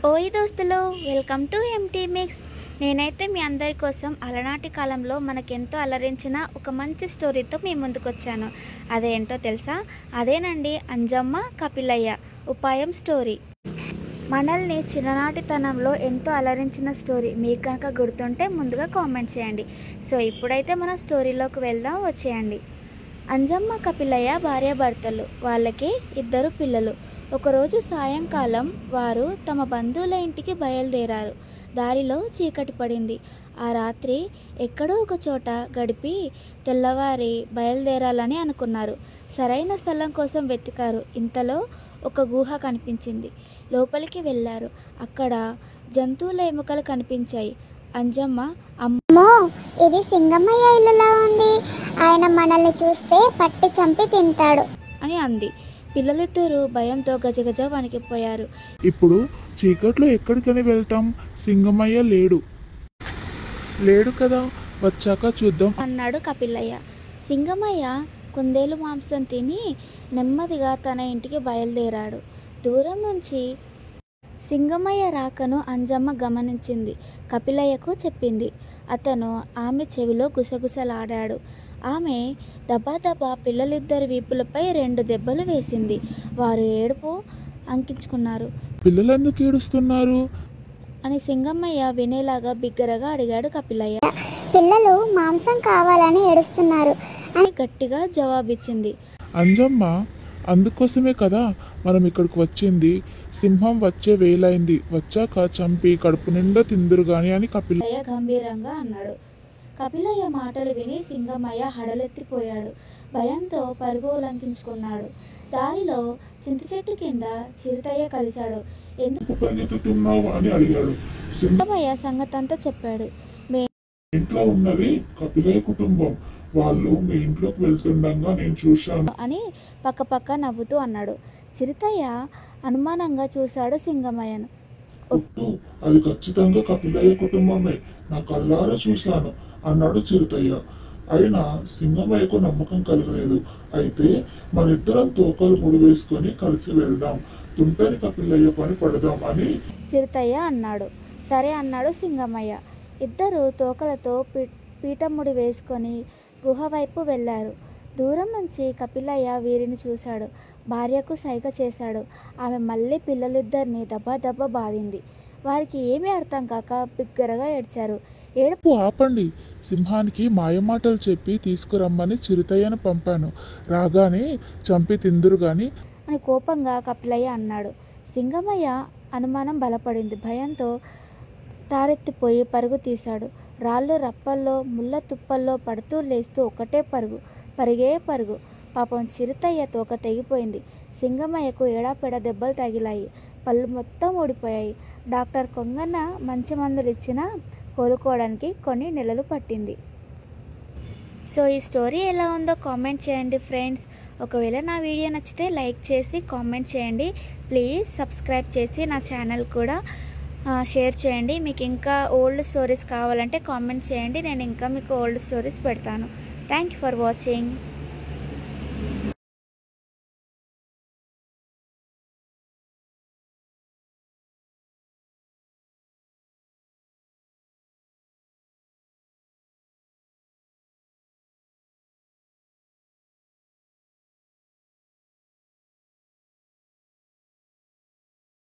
ఓయ్ దోస్తులు, welcome to empty mix. నేనైతే మీ అందరి కోసం అలనాటి కాలంలో మనకెంతో అలరించిన ఒక మంచి స్టోరీతో మీ ముందుకు వచ్చాను. అదేంటో తెలుసా? అదేనండి అంజమ్మ కపిలయ్య ఉపాయం స్టోరీ. మనల్ని చిన్ననాటితనంలో ఎంతో అలరించిన స్టోరీ మీకు కనుక గుర్తుంటే ముందుగా కామెంట్ చేయండి. సో ఇప్పుడైతే మన స్టోరీలోకి వెళ్దాం, వచ్చేయండి. అంజమ్మ కపిలయ్య భార్యాభర్తలు, వాళ్ళకి 2 పిల్లలు. ఒకరోజు సాయంకాలం వారు తమ బంధువుల ఇంటికి బయలుదేరారు. దారిలో చీకటి పడింది. ఆ రాత్రి ఎక్కడో ఒక చోట గడిపి తెల్లవారి బయలుదేరాలని అనుకున్నారు. సరైన స్థలం కోసం వెతికారు. ఇంతలో ఒక గుహ కనిపించింది. లోపలికి వెళ్ళారు. అక్కడ జంతువుల ఎముకలు కనిపించాయి. అంజమ్మ, అమ్మో, ఇది సింగమయ్య ఇల్లులా ఉంది. ఆయన మనల్ని చూస్తే పట్టి చంపి తింటాడు అని అంది. పిల్లలిద్దరూ భయంతో గజగజ వణికిపోయారు. ఇప్పుడు చీకట్లో ఎక్కడికని వెళ్తాం? సింగమయ్య లేడు కదా, వచ్చాక చూద్దాం అన్నాడు కపిలయ్య. సింగమయ్య కుందేలు మాంసం తిని నెమ్మదిగా తన ఇంటికి బయలుదేరాడు. దూరం నుంచి సింగమయ్య రాకను అంజమ్మ గమనించింది. కపిలయ్యకు చెప్పింది. అతను ఆమె చెవిలో గుసగుసలాడాడు. ఆమె దబాదబా పిల్లలిద్దరి వీపులపై 2 దెబ్బలు వేసింది. వారు ఏడుపు అంకించుకున్నారు. పిల్లలెందుకు ఏడుస్తున్నారు అని సింగమయ్య వినేలాగా బిగ్గరగా అడిగాడు కపిలయ్య. పిల్లలు మాంసం కావాలని ఏడుస్తున్నారు అని గట్టిగా జవాబిచ్చింది. అంజమ్మ, అందుకోసమే కదా మనం ఇక్కడికి వచ్చింది. సింహం వచ్చే వేలైంది, వచ్చాక చంపి కడుపు నిండా తిందురు గాని అని కపిలయ్య గంభీరంగా అన్నాడు. కపిలయ్య మాటలు విని సింగమయ్య హడలెత్తిపోయాడు. భయంతో పరుగు లంకించుకున్నాడు. దారిలో చింత చెట్టు కింద చిరుతయ్య కలిశాడు. ఎందుకు పరిగెత్తుతున్నావు అని అడిగాడు. సింగమయ్య సంగతంతా చెప్పాడు. ఇంట్లో ఉన్నది కపిలయ్య కుటుంబం, వాళ్ళు మీ ఇంట్లోకి వెళ్తుండగా నేను చూశాను అని పక్క నవ్వుతూ అన్నాడు. చిరుతయ్య అనుమానంగా చూశాడు సింగమయ్యను. అది ఖచ్చితంగా కపిలయ్య కుటుంబమే, నా కళ్ళారా చూశాను అన్నాడు చిరుతయ్య. అయినా సింగమయ్యకు నమ్మకం కలగలేదు. అయితే మనిద్దరం తోకలు ముడివేసుకొని కలిసి వెళ్దాం, తుంటరి కపిలయ్య పని పడదాం అని చిరుతయ్య అన్నాడు. సరే అన్నాడు సింగమయ్య. ఇద్దరు తోకలతో పీఠముడి వేసుకొని గుహ వైపు వెళ్ళారు. దూరం నుంచి కపిలయ్య వీరిని చూశాడు. భార్యకు సైగ చేశాడు. ఆమె మళ్ళీ పిల్లలిద్దరిని దబా బాధింది. వారికి ఏమీ అర్థం కాక బిగ్గరగా ఏడ్చారు. ఏడుపు ఆపండి, సింహానికి మాయమాటలు చెప్పి తీసుకురమ్మని చిరుతయ్యను పంపాను, రాగానే చంపి తిందురు గాని అని కోపంగా కపిలయ్య అన్నాడు. సింగమయ్య అనుమానం బలపడింది. భయంతో టారెత్తిపోయి పరుగు తీశాడు. రాళ్ళు రప్పల్లో ముళ్ళ తుప్పల్లో పడుతూ లేస్తూ ఒకటే పరిగే పరుగు. పాపం చిరుతయ్య తోక తెగిపోయింది. సింగమయ్యకు ఏడాపెడ దెబ్బలు తగిలాయి. పళ్ళు మొత్తం ఊడిపోయాయి. డాక్టర్ కొంగన్న మంచి మందులు ఇచ్చినా కోలుకోవడానికి కొన్ని నెలలు పట్టింది. సో ఈ స్టోరీ ఎలా ఉందో కామెంట్ చేయండి ఫ్రెండ్స్. ఒకవేళ నా వీడియో నచ్చితే లైక్ చేసి కామెంట్ చేయండి. ప్లీజ్ సబ్స్క్రైబ్ చేసి నా ఛానల్ కూడా షేర్ చేయండి. మీకు ఇంకా ఓల్డ్ స్టోరీస్ కావాలంటే కామెంట్ చేయండి. నేను ఇంకా మీకు ఓల్డ్ స్టోరీస్ పెడతాను. Thank you for watching.